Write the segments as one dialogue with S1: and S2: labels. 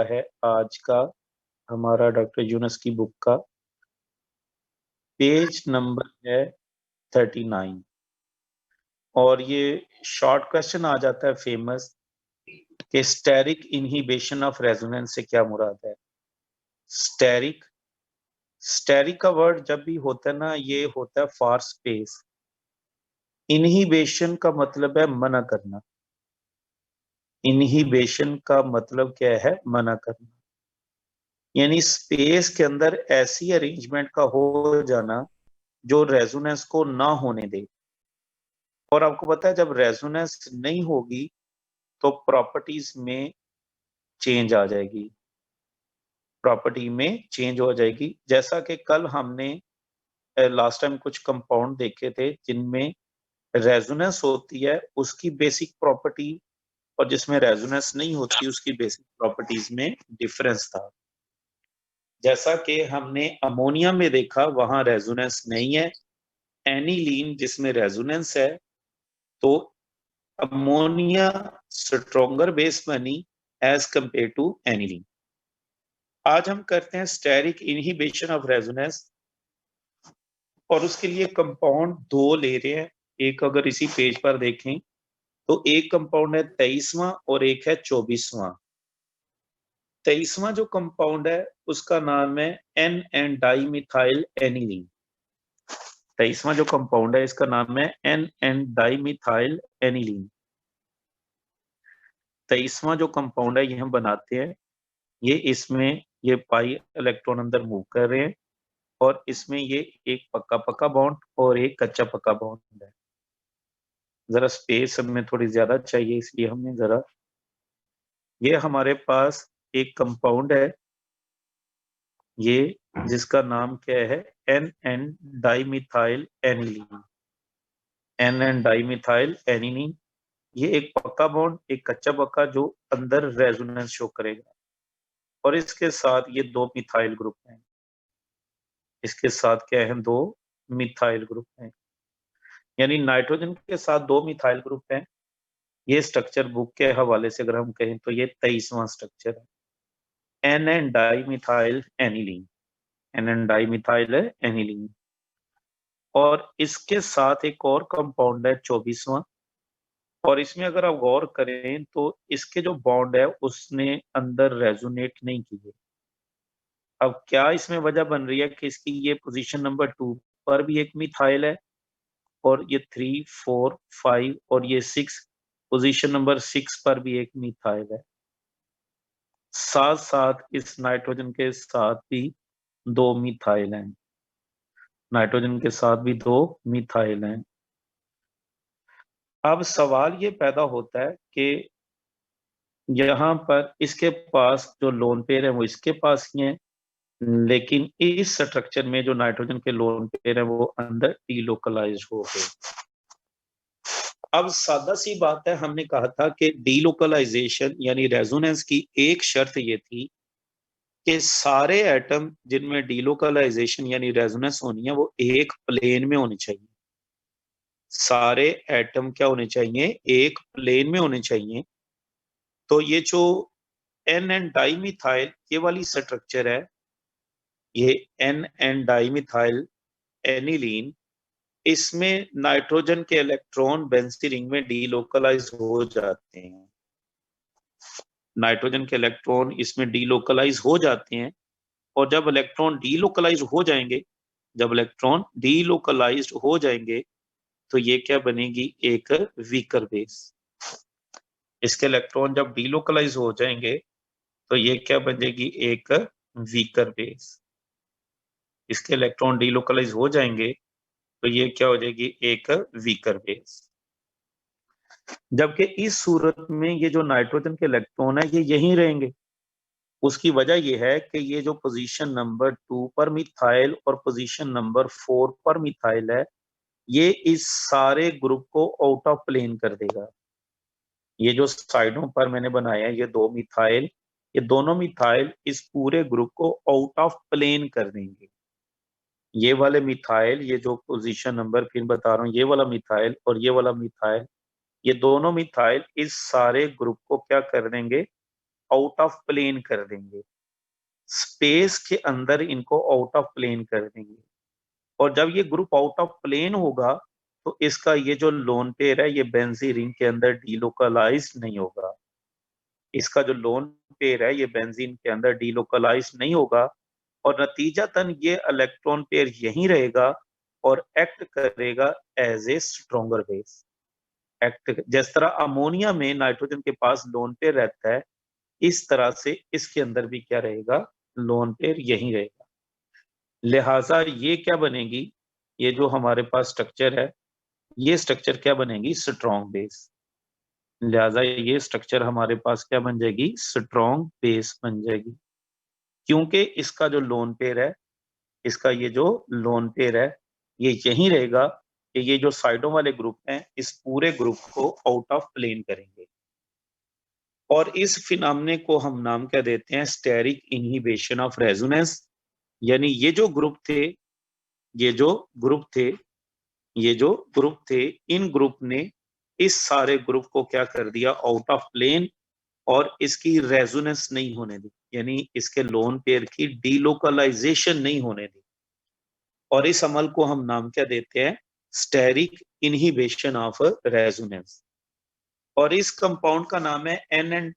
S1: है आज का हमारा डॉक्टर यूनुस की बुक का। पेज नंबर है 39 और ये शॉर्ट क्वेश्चन आ जाता है फेमस कि स्टेरिक इनहिबिशन ऑफ रेजोनेंस से क्या मुराद है। स्टेरिक स्टेरिक का वर्ड जब भी होता है ना, ये होता है फॉर स्पेस। इनहिबिशन का मतलब है मना करना। इनहिबिशन का मतलब क्या है? मना करना। यानी स्पेस के अंदर ऐसी अरेंजमेंट का हो जाना जो रेजोनेंस को ना होने दे। और आपको पता है जब रेजोनेंस नहीं होगी तो प्रॉपर्टीज में चेंज आ जाएगी। प्रॉपर्टी में चेंज हो जाएगी। जैसा कि कल हमने लास्ट टाइम कुछ कंपाउंड देखे थे जिनमें रेजोनेंस होती है उसकी बेसिक प्रॉपर्टी, और जिसमें रेजोनेंस नहीं होती उसकी बेसिक प्रॉपर्टीज में डिफरेंस था। जैसा कि हमने अमोनिया में देखा वहां रेजोनेंस नहीं है। एनिलीन जिसमें रेजोनेंस है, तो अमोनिया स्ट्रोंगर बेस बनी एज कंपेयर टू एनिलीन। आज हम करते हैं स्टेरिक इनहिबिशन ऑफ रेजोनेंस, और उसके लिए कंपाउंड दो ले रहे हैं। एक अगर इसी पेज पर देखें तो एक कंपाउंड है 23वां और एक है 24वां। 23वां जो कंपाउंड है उसका नाम है एन एन डाइमिथाइल एनिलीन। 23वां जो कंपाउंड है इसका नाम है एन एन डाइमिथाइल एनिलीन। 23वां जो कंपाउंड है ये हम बनाते हैं, ये इसमें ये पाई इलेक्ट्रॉन अंदर मूव कर रहे हैं, और इसमें ये एक पक्का पक्का बॉन्ड और एक कच्चा पक्का बॉन्ड है। जरा स्पेस हमें थोड़ी ज्यादा चाहिए इसलिए हमने जरा, ये हमारे पास एक कंपाउंड है ये जिसका नाम क्या है N N dimethyl aniline. N N dimethyl aniline, ये एक पक्का बॉन्ड एक कच्चा पक्का जो अंदर रेजोनेंस शो करेगा। और इसके साथ ये दो मिथाइल ग्रुप हैं। इसके साथ क्या है? दो मिथाइल ग्रुप हैं। यानी नाइट्रोजन के साथ दो मिथाइल ग्रुप हैं। ये स्ट्रक्चर बुक के हवाले से अगर हम कहें तो ये 23वां स्ट्रक्चर है N N dimethyl aniline. N N dimethyl aniline, और इसके साथ एक और कंपाउंड है 24वां। और इसमें अगर आप गौर करें तो इसके जो बॉन्ड है उसने अंदर रेजोनेट नहीं किए। अब क्या इसमें वजह बन रही है कि इसकी ये पोजीशन नंबर 2 पर भी एक मिथाइल है, और ये 3, 4, 5 और ये 6 पोजीशन नंबर 6 पर भी एक मिथाइल है। साथ साथ इस नाइट्रोजन के साथ भी दो मिथाइल हैं। नाइट्रोजन के साथ भी दो मिथाइल हैं। अब सवाल ये पैदा होता है कि यहाँ पर इसके पास जो लोन पेयर है वो इसके पास ही है, लेकिन इस स्ट्रक्चर में जो नाइट्रोजन के लोन पेयर है वो अंदर डीलोकलाइज हो गए। अब सादा सी बात है, हमने कहा था कि डीलोकलाइजेशन यानी रेजोनेंस की एक शर्त ये थी कि सारे एटम जिनमें डीलोकलाइजेशन यानी रेजोनेंस होनी है वो एक प्लेन में होनी चाहिए। सारे एटम क्या होने चाहिए? एक प्लेन में होने चाहिए। तो ये जो एन एन डाइमिथाइल ये वाली स्ट्रक्चर है, ये एन एन डाइमिथाइल एनिलीन, इसमें नाइट्रोजन के इलेक्ट्रॉन बेंजीन रिंग में डीलोकलाइज हो जाते हैं। नाइट्रोजन के इलेक्ट्रॉन इसमें डीलोकलाइज हो जाते हैं, और जब इलेक्ट्रॉन डीलोकलाइज हो जाएंगे, जब इलेक्ट्रॉन डीलोकलाइज हो जाएंगे तो ये क्या बनेगी? एक वीकर बेस। इसके इलेक्ट्रॉन जब डीलोकलाइज हो जाएंगे तो ये क्या बनेगी? एक वीकर बेस। इसके इलेक्ट्रॉन डीलोकलाइज हो जाएंगे तो ये क्या हो जाएगी? एक वीकर बेस। जबकि इस सूरत में ये जो नाइट्रोजन के इलेक्ट्रॉन है ये यहीं रहेंगे। उसकी वजह यह है कि ये जो पोजीशन नंबर 2 पर मिथाइल और पोजीशन नंबर 4 पर मिथाइल है, ये इस सारे ग्रुप को आउट ऑफ प्लेन कर देगा। ये जो साइडों पर मैंने बनाया है ये दो मिथाइल, ये दोनों मिथाइल इस पूरे ग्रुप को आउट ऑफ प्लेन कर देंगे। ये वाले मिथाइल, ये जो पोजीशन नंबर फिर बता रहा हूँ, ये वाला मिथाइल और ये वाला मिथाइल, ये दोनों मिथाइल इस सारे ग्रुप को क्या कर देंगे? आउट ऑफ प्लेन कर देंगे, स्पेस के अंदर इनको आउट ऑफ प्लेन कर देंगे। और जब ये ग्रुप आउट ऑफ प्लेन होगा तो इसका ये जो लोन पेयर है ये बेंजीन रिंग के अंदर डीलोकलाइज नहीं होगा। इसका जो लोन पेयर है ये बेंजीन के अंदर डीलोकलाइज नहीं होगा और नतीजतन ये इलेक्ट्रॉन पेयर यहीं रहेगा और एक्ट करेगा as a stronger base. Act जिस तरह अमोनिया में नाइट्रोजन के पास लोन पेयर रहता है, इस तरह से इसके अंदर भी क्या रहेगा, लोन पेयर यहीं रहेगा। लिहाजा ये क्या बनेगी, ये जो हमारे पास स्ट्रक्चर है ये स्ट्रक्चर क्या बनेगी, स्ट्रॉन्ग बेस। लिहाजा ये स्ट्रक्चर हमारे पास क्या बन जाएगी, स्ट्रॉन्ग बेस बन जाएगी, क्योंकि इसका जो लोन पेयर है, इसका ये जो लोन पेयर है ये यही रहेगा कि ये जो साइडों वाले ग्रुप हैं इस पूरे ग्रुप को आउट ऑफ प्लेन करेंगे। और इस फिनोमेना को हम नाम क्या देते हैं, स्टेरिक इनहिबिशन ऑफ रेजोनेंस। यानी ये जो ग्रुप थे, ये जो ग्रुप थे, ये जो ग्रुप थे, इन ग्रुप ने इस सारे ग्रुप को क्या कर दिया, आउट ऑफ प्लेन, और इसकी रेजोनेंस नहीं होने दी, यानी इसके लोन पेयर की डीलोकलाइजेशन नहीं होने दी। और इस अमल को हम नाम क्या देते हैं, स्टेरिक इनहिबिशन ऑफ रेजोनेंस। और इस कंपाउंड का नाम है एन,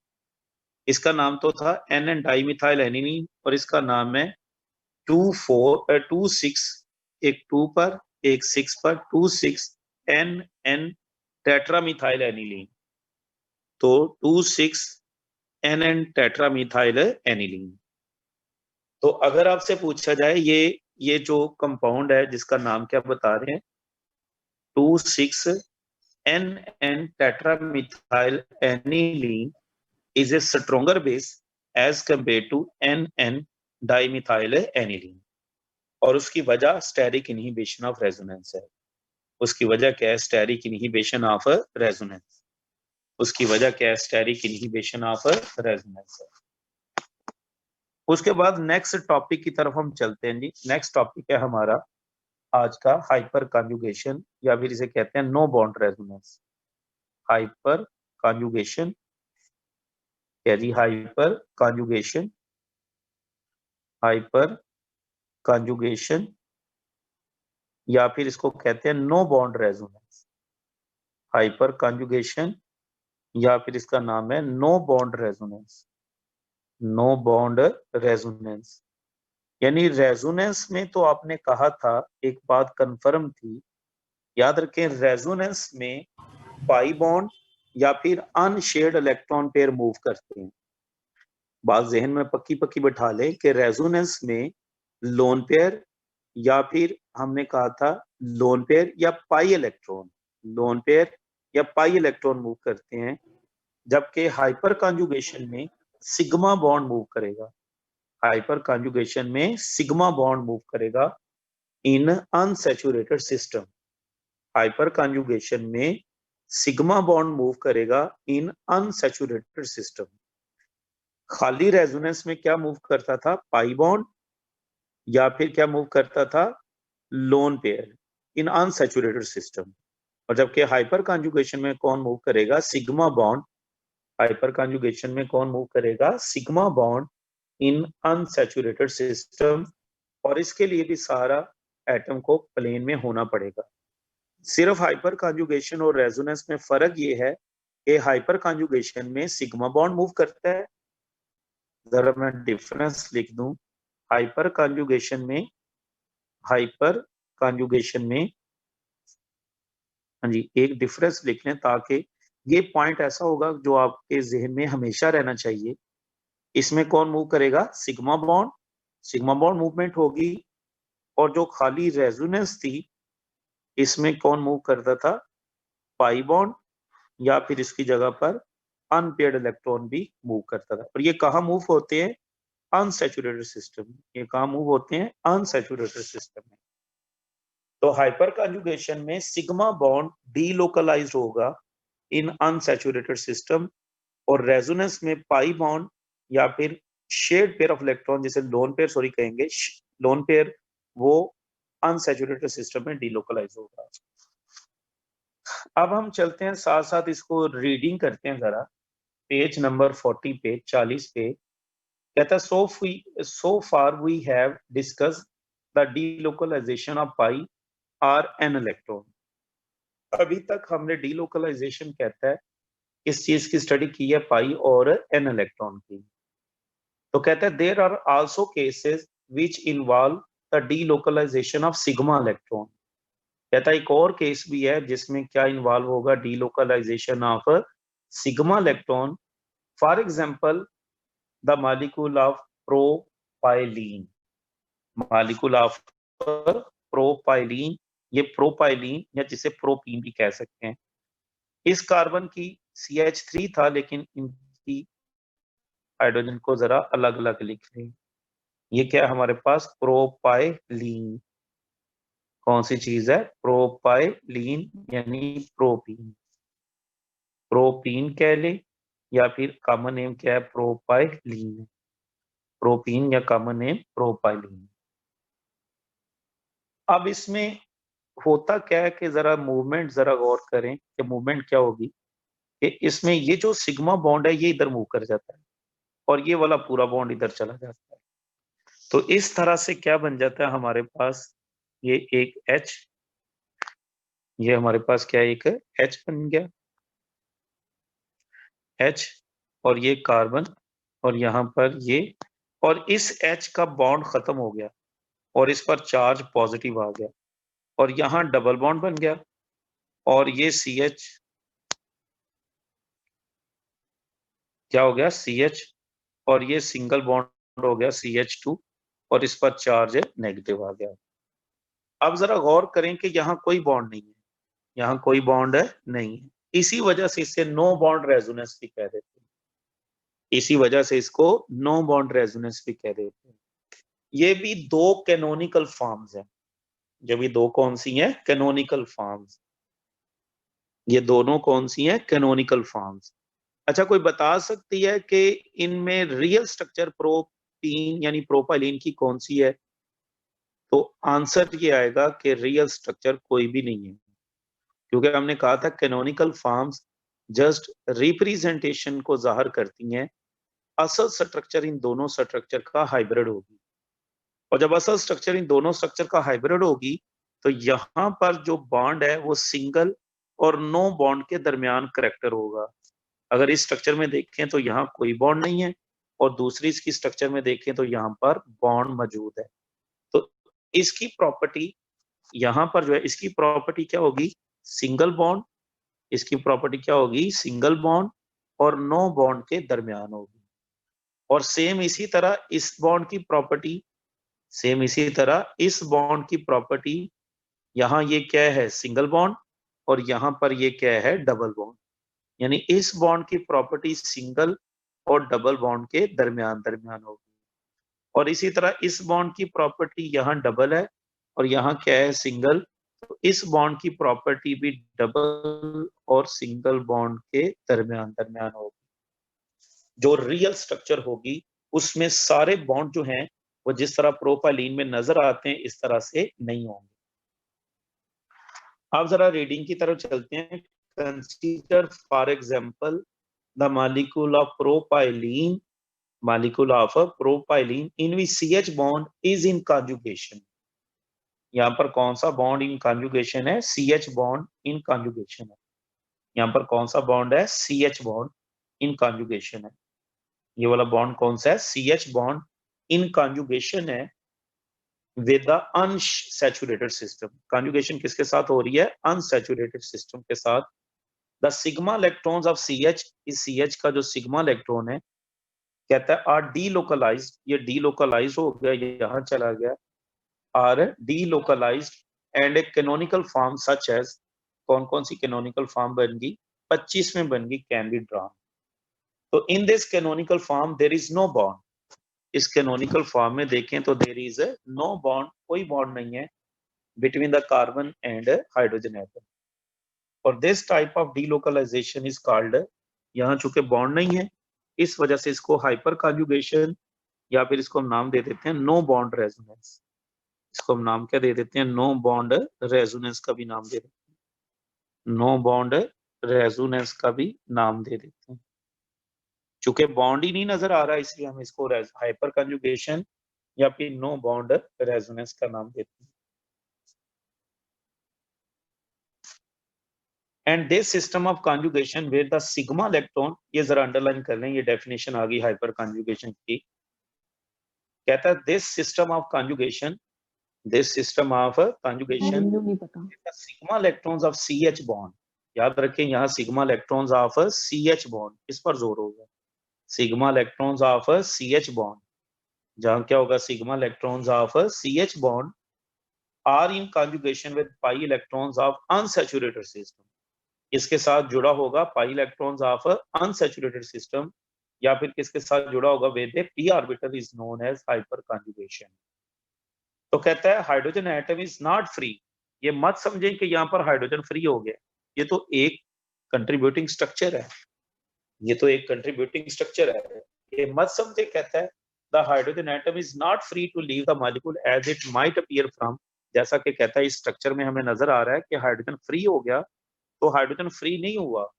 S1: इसका नाम तो था एन डाइमिथाइल एनिलीन, और इसका नाम है 2,4,2,6, एक 2 पर एक 6 पर 2,6 एन टेट्रामिथाइल एनिलीन। तो 2,6 एन टेट्रामिथाइल एनिलीन। तो अगर आपसे पूछा जाए ये जो कंपाउंड है जिसका नाम क्या बता रहे हैं, 2,6 N tetramethyl aniline is a stronger base as compared to NN dimethyl aniline। और उसकी वजह स्टेरिक इनहिबिशन ऑफ रेजोनेंस है। उसकी वजह क्या है, स्टेरिक इनहिबिशन ऑफ रेजोनेंस। उसकी वजह क्या है, स्टेरिक इनहिबिशन ऑफ रेजोनेंस है। उसके बाद नेक्स्ट टॉपिक की तरफ हम चलते हैं जी। नेक्स्ट टॉपिक है हमारा आज का हाइपर कॉन्जुगेशन, या फिर इसे कहते हैं no bond resonance. Hyperconjugation, hyperconjugation, hyperconjugation, या फिर इसको कहते हैं no bond resonance. Hyperconjugation, या फिर इसका नाम है no bond resonance. No bond resonance यानी रेजोनेंस में तो आपने कहा था, एक बात कंफर्म थी, याद रखें, रेजोनेंस में पाई बॉन्ड या फिर अनशेयर्ड इलेक्ट्रॉन पेयर मूव करते हैं। बात जहन में पक्की पक्की बैठा लें कि रेजोनेंस में लोन पेयर या फिर हमने कहा था लोन पेयर या पाई इलेक्ट्रॉन, लोन पेयर या पाई इलेक्ट्रॉन मूव करते हैं, जबकि हाइपर कॉन्जुगेशन में सिग्मा बॉन्ड मूव करेगा। हाइपर कॉन्जुगेशन में सिग्मा बॉन्ड मूव करेगा इन अनसैचुरेटेड सिस्टम। हाइपर कॉन्जुगेशन में सिग्मा बॉन्ड मूव करेगा इन अनसैचुरेटेड सिस्टम। खाली रेजोनेंस में क्या मूव करता था, पाई बॉन्ड, या फिर क्या मूव करता था, लोन पेयर इन अनसैचुरेटेड सिस्टम। और जबकि हाइपर कॉन्जुगेशन में कौन मूव करेगा, सिग्मा बॉन्ड। हाइपर कॉन्जुगेशन में कौन मूव करेगा, sigma bond in unsaturated system. और इसके लिए भी सारा एटम को प्लेन में होना पड़ेगा। सिर्फ हाइपर कॉन्जुगेशन और रेजोनेंस में फर्क ये है कि हाइपर कॉन्जुगेशन में सिग्मा बॉन्ड मूव करता है। जरा मैं डिफरेंस लिख दूं, हाइपर कॉन्जुगेशन में, हाइपर कॉन्जुगेशन में, हाँ जी, एक डिफरेंस लिख लें ताकि ये पॉइंट ऐसा होगा जो आपके जहन में हमेशा रहना चाहिए। इसमें कौन मूव करेगा, sigma bond, sigma bond movement होगी। और जो खाली रेजोनेंस थी इसमें कौन मूव करता था, पाई बॉन्ड, या फिर इसकी जगह पर अनपेयर्ड इलेक्ट्रॉन भी मूव करता था। और ये कहाँ मूव होते हैं, अनसैचुरेटेड सिस्टम में। ये कहाँ मूव होते हैं, अनसैचुरेटेड सिस्टम में। तो हाइपर कॉन्जुगेशन में सिग्मा बॉन्ड डीलोकलाइज्ड होगा इन अनसैचुरेटेड सिस्टम, और रेजोनेंस में पाई बॉन्ड या फिर शेयर्ड पेयर ऑफ इलेक्ट्रॉन, जिसे लोन पेयर सॉरी कहेंगे, लोन पेयर, वो अनसैचुरेटेड सिस्टम में डीलोकलाइज होगा। अब हम चलते हैं साथ साथ इसको रीडिंग करते हैं जरा। पेज नंबर 40 पे, 40 पे कहता है so far we have discussed the delocalization of pi or n electron. अभी तक हमने डीलोकलाइजेशन कहता है इस चीज की स्टडी की है पाई और एन इलेक्ट्रॉन की। तो कहता है there are also cases which involve the delocalization of sigma electron. कहता है एक और केस भी है जिसमें क्या इन्वॉल्व होगा, delocalization of sigma electron. For example the molecule of propylene, molecule of propylene, ये प्रोपाइलीन या जिसे प्रोपीन भी कह सकते हैं। इस कार्बन की CH3 था लेकिन इनकी हाइड्रोजन को जरा अलग अलग लिख रहे हैं। ये क्या है हमारे पास, प्रोपाइलीन। कौन सी चीज है, प्रोपाइलीन यानी प्रोपीन। प्रोपीन कह ले या फिर कॉमन नेम क्या है, प्रोपाइलीन। प्रोपीन या कॉमन नेम प्रोपाइलीन। अब इसमें होता क्या है कि जरा मूवमेंट जरा गौर करें कि मूवमेंट क्या होगी कि इसमें ये जो सिग्मा बॉन्ड है ये इधर मूव कर जाता है और ये वाला पूरा बॉन्ड इधर चला जाता है। तो इस तरह से क्या बन जाता है हमारे पास, ये एक H, ये हमारे पास क्या है, एक H बन गया H, और ये कार्बन, और यहाँ पर ये, और इस H का बॉन्ड खत्म हो गया और इस पर चार्ज पॉजिटिव आ गया और यहाँ डबल बॉन्ड बन गया और ये CH क्या हो गया, CH, और ये सिंगल बॉन्ड हो गया CH2 और इस पर चार्ज नेगेटिव आ गया। अब जरा गौर करें कि यहाँ कोई बॉन्ड नहीं है, यहाँ कोई बॉन्ड नहीं है, इसी वजह से इसे नो बॉन्ड रेजोनेंस भी कह देते हैं। इसी वजह से इसको नो बॉन्ड रेजोनेंस भी कह देते हैं। ये भी दो कैनोनिकल फॉर्म्स हैं। जब ये दो कौन सी हैं, कैनोनिकल फॉर्म्स। ये दोनों कौन सी हैं, कैनोनिकल फॉर्म्स। अच्छा, कोई बता सकती है कि इनमें रियल स्ट्रक्चर प्रोपीन यानी प्रोपाइलीन की कौन सी है? तो आंसर ये आएगा कि रियल स्ट्रक्चर कोई भी नहीं है, क्योंकि हमने कहा था कैनोनिकल फॉर्म्स जस्ट रिप्रेजेंटेशन को जाहिर करती हैं। असल स्ट्रक्चर इन दोनों स्ट्रक्चर का हाइब्रिड होगी, और जब असल स्ट्रक्चर इन दोनों स्ट्रक्चर का हाइब्रिड होगी तो यहाँ पर जो बॉन्ड है वो सिंगल और नो बॉन्ड के दरमियान करेक्टर होगा। अगर इस स्ट्रक्चर में देखें तो यहाँ कोई बॉन्ड नहीं है और दूसरी इसकी स्ट्रक्चर में देखें तो यहाँ पर बॉन्ड मौजूद है। तो इसकी प्रॉपर्टी यहाँ पर जो है, इसकी प्रॉपर्टी क्या होगी, सिंगल बॉन्ड। इसकी प्रॉपर्टी क्या होगी, सिंगल बॉन्ड और नो बॉन्ड के दरमियान होगी। और सेम इसी तरह इस बॉन्ड की प्रॉपर्टी, सेम इसी तरह इस बॉन्ड की प्रॉपर्टी, यहाँ ये क्या है, सिंगल बॉन्ड, और यहाँ पर ये क्या है, डबल बॉन्ड। यानी इस बॉन्ड की प्रॉपर्टी सिंगल और डबल बॉन्ड के दरमियान दरमियान होगी। और इसी तरह इस बॉन्ड की प्रॉपर्टी यहाँ डबल है और यहाँ क्या है, सिंगल। तो इस बॉन्ड की प्रॉपर्टी भी डबल और सिंगल बॉन्ड के दरमियान दरमियान होगी। जो रियल स्ट्रक्चर होगी उसमें सारे बॉन्ड जो हैं वो जिस तरह प्रोपाइलीन में नजर आते हैं इस तरह से नहीं होंगे। आप जरा रीडिंग की तरफ चलते हैं। Consider for example the molecule of propylene, molecule of a propylene in which CH bond is in conjugation। यहाँ पर कौन सा बॉन्ड इन कॉन्जुगेशन है, CH बॉन्ड इन कॉन्जुगेशन है। यहाँ पर कौन सा बॉन्ड है, CH बॉन्ड इन कॉन्जुगेशन है। ये वाला बॉन्ड कौन सा है, CH बॉन्ड इन कॉन्जुगेशन है with the unsaturated system. Conjugation किसके साथ हो रही है, अनसैचुरेटेड सिस्टम के साथ। The sigma electrons of CH, इस CH का जो सिग्मा इलेक्ट्रॉन है कहता है आर डीलोकलाइज्ड, ये डीलोकलाइज हो गया, ये यहाँ चला गया, are delocalized and a canonical form such as, कौन कौन सी कैनोनिकल फॉर्म बन गई, 25 में बन गई, कैन बी ड्रॉन। तो in this canonical form there is no bond. इस कैनोनिकल फॉर्म में देखें तो देयर इज नो बॉन्ड, कोई बॉन्ड नहीं है between the carbon and hydrogen atom. और this type of delocalization is called, यहाँ चूंकि बॉन्ड नहीं है इस वजह से इसको हाइपर कॉन्जुगेशन, या फिर इसको हम नाम दे देते हैं नो बॉन्ड रेजोनेंस। इसको हम नाम क्या दे देते हैं, नो बॉन्ड रेजोनेंस का भी नाम दे देते हैं, नो बॉन्ड रेजोनेंस का भी नाम दे देते हैं। चूंकि बॉन्ड ही नहीं नजर आ रहा इसलिए हम इसको हाइपर कंजुगेशन या फिर नो बॉन्ड रेजोनेंस का नाम देते हैं। And this system of conjugation where the sigma electron, ये जरा अंडरलाइन कर लें, ये डेफिनेशन आ गई हाइपर कंजुगेशन की। कहता है this system of conjugation, this system of conjugation
S2: नहीं पता।
S1: Sigma electrons of CH bond, याद रखें यहाँ sigma electrons of CH bond, इस पर जोर होगा, sigma electrons of CH bond, जहां क्या होगा sigma electrons of CH bond are in conjugation with pi electrons of unsaturated system, इसके साथ जुड़ा होगा pi electrons of unsaturated system, या फिर किसके साथ जुड़ा होगा with p orbital is known as hyperconjugation. तो कहता है hydrogen atom is not free, ये मत समझें कि यहाँ पर हाइड्रोजन फ्री हो गया, ये तो एक कंट्रीब्यूटिंग स्ट्रक्चर है, ये तो एक कंट्रीब्यूटिंग स्ट्रक्चर है, ये मत समझे। कहता है the hydrogen atom is not free to leave the molecule as it might appear from, जैसा कि कहता है इस स्ट्रक्चर में हमें नजर आ रहा है कि हाइड्रोजन फ्री हो गया, तो हाइड्रोजन फ्री नहीं हुआ,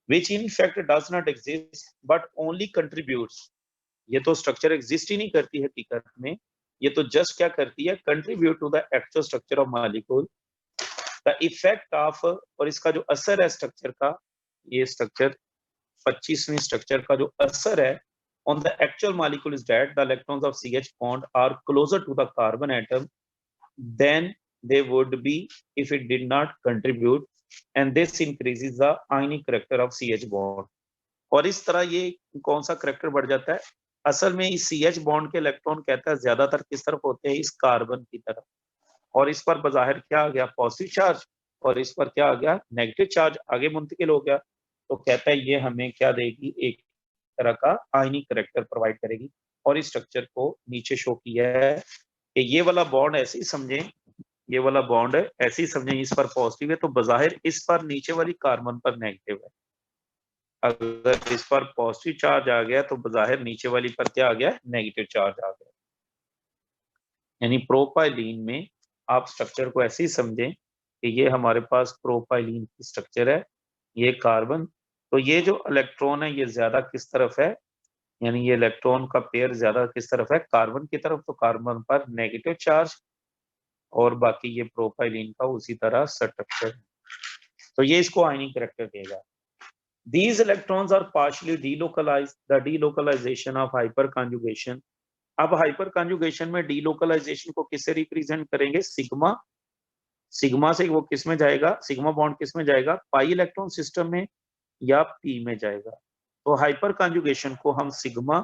S1: which in fact does not exist but only contributes, ये तो स्ट्रक्चर एग्जिस्ट ही नहीं करती हकीकत में, ये तो जस्ट क्या करती है contribute to the actual structure of molecule, the effect of, और इसका जो असर है स्ट्रक्चर का, ये स्ट्रक्चर 25वें स्ट्रक्चर का जो असर है on the actual molecule is that the electrons of CH bond are closer to the carbon atom than they would be if it did not contribute, and this increases the ionic character of CH bond, और इस तरह ये कौन सा character बढ़ जाता है, असल में इस CH बॉन्ड के इलेक्ट्रॉन कहता है ज्यादातर किस तरफ होते हैं, इस कार्बन की तरफ, और इस पर बजाहिर क्या आ गया पॉजिटिव चार्ज, और इस पर क्या आ गया नेगेटिव चार्ज आगे मुंतकिल हो गया, तो कहता है ये हमें क्या देगी, एक तरह का आयनिक करेक्टर प्रोवाइड करेगी, और इस स्ट्रक्चर को नीचे शो किया है कि ये वाला बॉन्ड ऐसे ही समझें, ये वाला बॉन्ड ऐसे ही समझें, इस पर पॉजिटिव है तो बजाहिर इस पर नीचे वाली कार्बन पर नेगेटिव है, अगर इस पर पॉजिटिव चार्ज आ गया तो बजाहिर नीचे वाली पर क्या आ गया नेगेटिव चार्ज आ गया, यानी प्रोपाइलीन में आप स्ट्रक्चर को ऐसे ही समझें कि ये हमारे पास प्रोपाइलीन की स्ट्रक्चर है, ये कार्बन, तो ये जो इलेक्ट्रॉन है ये ज्यादा किस तरफ है, यानी ये इलेक्ट्रॉन का पेयर ज्यादा किस तरफ है कार्बन की तरफ, तो कार्बन पर नेगेटिव चार्ज, और बाकी ये प्रोपाइलीन का उसी तरह स्ट्रक्चर है, तो ये इसको आयनिक करेक्टर देगा। These electrons are partially delocalized, the delocalization of hyperconjugation, अब हाइपर कंजुगेशन में डीलोकलाइजेशन को किससे रिप्रेजेंट करेंगे, सिग्मा, सिग्मा से वो किस में जाएगा, सिग्मा बॉन्ड किस में जाएगा, पाई इलेक्ट्रॉन सिस्टम में या पी में जाएगा, तो हाइपर कंजुगेशन को हम सिग्मा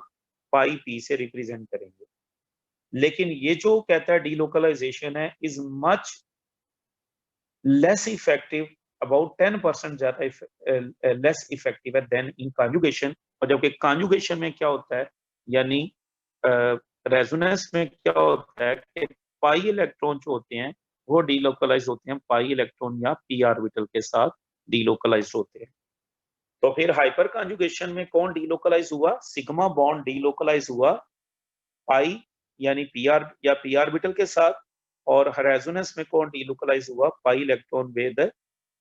S1: पाई पी से रिप्रेजेंट करेंगे, लेकिन ये जो कहता है डीलोकलाइजेशन है is much less effective, about 10% ज्यादा लेस इफेक्टिव है देन इन कंजुगेशन, और जबकि कंजुगेशन में क्या होता है, यानी रेजोनेंस में क्या होता है कि पाई इलेक्ट्रॉन जो होते हैं वो डीलोकलाइज होते हैं पाई इलेक्ट्रॉन या पी ऑर्बिटल के साथ डीलोकलाइज होते हैं, तो फिर हाइपर कंजुगेशन में कौन डीलोकलाइज हुआ, सिग्मा बॉन्ड डीलोकलाइज हुआ पाई यानी पीआर या पी ऑर्बिटल के साथ, और रेजोनेंस में कौन डीलोकलाइज हुआ, पाई इलेक्ट्रॉन विद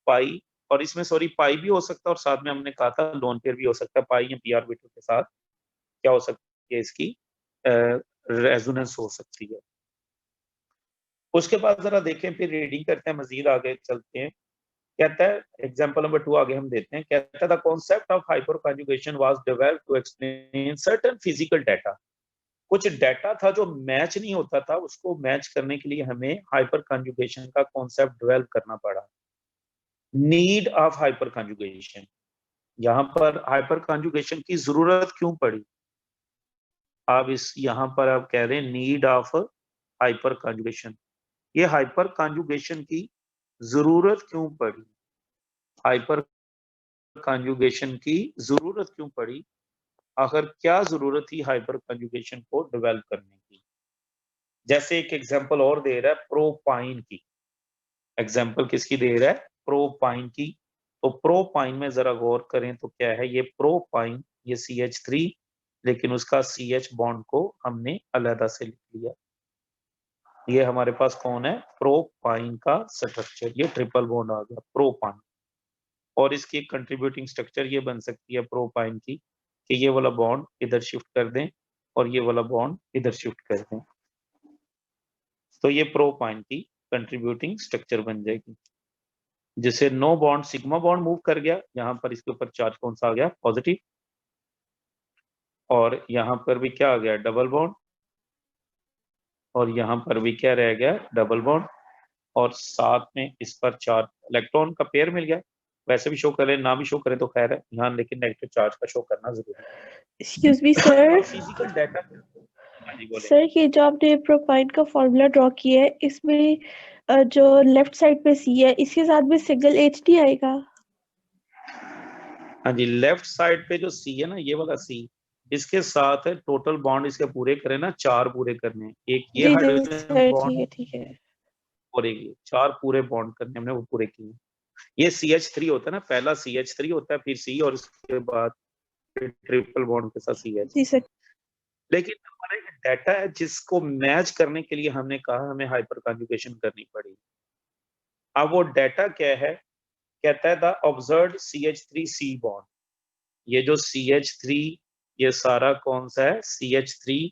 S1: पाई, और इसमें सॉरी पाई भी हो सकता है और साथ में हमने कहा था लोन पेयर भी हो सकता है, पाई या पी ऑर्बिटल के साथ क्या हो सकती है, इसकी रेजोनेंस हो सकती है। उसके बाद जरा देखें, फिर रीडिंग करते हैं, मजीद आगे चलते हैं, कहता है एग्जांपल नंबर 2 आगे हम देते हैं, कहता है the concept of hyperconjugation was developed to explain certain physical data, कुछ डाटा था जो मैच नहीं होता था, उसको मैच करने के लिए हमें हाइपर कंजुगेशन का कॉन्सेप्ट डेवलप करना पड़ा। नीड ऑफ हाइपर कंजुगेशन, यहाँ पर हाइपर कंजुगेशन की जरूरत क्यों पड़ी, आप इस यहाँ पर आप कह रहे हैं नीड ऑफ हाइपर कंजुगेशन, ये हाइपर कंजुगेशन की जरूरत क्यों पड़ी, हाइपर कंजुगेशन की जरूरत क्यों पड़ी, आखिर क्या जरूरत थी हाइपर कंजुगेशन को डेवलप करने की। जैसे एक एग्जांपल और दे रहा है प्रोपाइन की, एग्जांपल किसकी दे रहा है, प्रोपाइन की, तो प्रोपाइन में जरा गौर करें तो क्या है, ये प्रोपाइन ये CH3, लेकिन उसका CH बॉन्ड को हमने अलग से लिख लिया, ये हमारे पास कौन है, प्रोपाइन का स्ट्रक्चर, ये ट्रिपल बॉन्ड आ गया प्रोपाइन, और इसकी कंट्रीब्यूटिंग स्ट्रक्चर ये बन सकती है प्रोपाइन की, कि ये वाला बॉन्ड इधर शिफ्ट कर दें और ये वाला बॉन्ड इधर शिफ्ट कर दें, तो ये प्रोपाइन की कंट्रीब्यूटिंग स्ट्रक्चर बन जाएगी, जिसे no bond sigma bond move कर गया, यहाँ पर इसके ऊपर चार्ज कौन सा आ गया, पॉजिटिव, और यहाँ पर भी क्या आ गया, डबल बॉन्ड, और यहाँ पर भी क्या रह गया, डबल बॉन्ड, और साथ में इस पर चार्ज इलेक्ट्रॉन का पेयर मिल गया। वैसे भी शो करें ना भी शो करें तो खैर है, यहाँ लेकिन नेगेटिव चार्ज का शो करना जरूरी है।
S2: Excuse me sir,
S1: physical data, हाँ जी बोले।
S2: सर ये जो आपने प्रोपाइन का फॉर्मूला ड्रॉ किया है, इसमें जो लेफ्ट साइड पे सी है, इसके साथ भी सिंगल एच डी आएगा?
S1: हाँ जी, लेफ्ट साइड पे जो सी है ना, ये वाला सी, इसके साथ है टोटल बॉन्ड इसके पूरे करें ना, 4 पूरे करने, एक ये
S2: जी जी
S1: हाइड्रोजन
S2: सर,
S1: बॉन्ड
S2: ठीक है।
S1: और एक ये, 4 पूरे बॉन्ड करने हमने वो पूरे किए। ये CH3 होता है ना, पहला CH3 होता है, फिर C, और उसके बाद ट्रिपल बॉन्ड के साथ CH।
S2: जी सर।
S1: लेकिन हमारा एक डाटा है जिसको मैच करने के लिए हमने कहा हमें हाइपर कॉन्जुगेशन करनी पड़ी। अब वो डाटा क्या है, कहता है द ऑब्जर्व्ड CH3C बॉन्ड, ये जो CH3, ये सारा कौन सा है, CH3,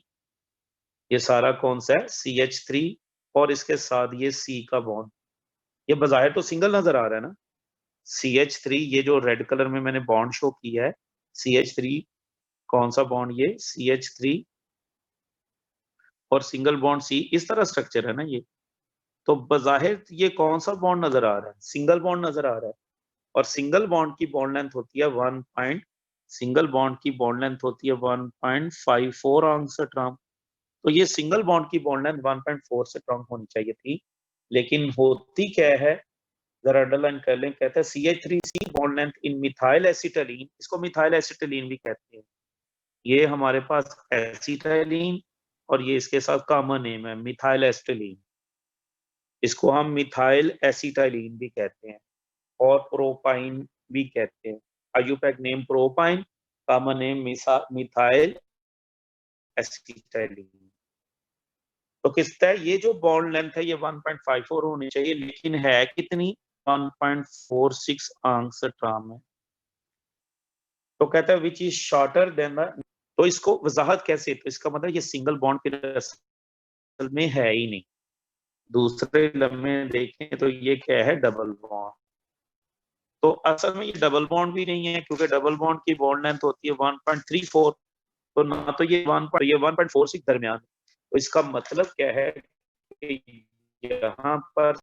S1: ये सारा कौन सा है, CH3, और इसके साथ ये C का बॉन्ड, ये बजाय तो सिंगल नजर आ रहा है ना, CH3, ये जो रेड कलर में मैंने बॉन्ड शो किया है, CH3 कौन सा बॉन्ड, ये CH3 और सिंगल बॉन्ड C, इस तरह स्ट्रक्चर है ना ये, तो बजाहिर ये कौन सा बॉन्ड नजर आ रहा है, सिंगल बॉन्ड नजर आ रहा है, और सिंगल बॉन्ड की बॉन्ड लेंथ होती है 1.54 एंगस्ट्रॉम। तो ये सिंगल बॉन्ड की बॉन्ड लेंथ 1.4 से कम होनी चाहिए थी, लेकिन होती क्या है, जरा अंडरलाइन कर लें, कहते हैं CH3C bond length in methyl acetylene, इसको मिथाइल एसिटाइलिन भी कहते हैं, ये हमारे पास एसिटाइलिन, और ये इसके साथ कॉमन नेम है मिथाइल एसिटाइलिन, इसको हम मिथाइल एसिटाइलिन भी कहते हैं और प्रोपाइन भी कहते हैं। IUPAC name propyne, common name methyl acetylene. तो किसका है, ये जो बॉन्ड लेंथ है ये 1.54 होनी चाहिए, लेकिन है कितनी, 1.46 एंगस्ट्रॉम है। तो कहता है which is shorter than the, तो इसको वजाहत कैसे, तो इसका मतलब ये सिंगल बॉन्ड के असल में है ही नहीं, दूसरे लम्हे देखें तो ये क्या है, डबल बॉन्ड। तो असल में ये डबल बॉन्ड भी नहीं है, क्योंकि डबल बॉन्ड की बॉन्ड लेंथ होती है 1.34, तो ना तो ये 1.46 दरमियान। तो इसका मतलब क्या है कि यहाँ पर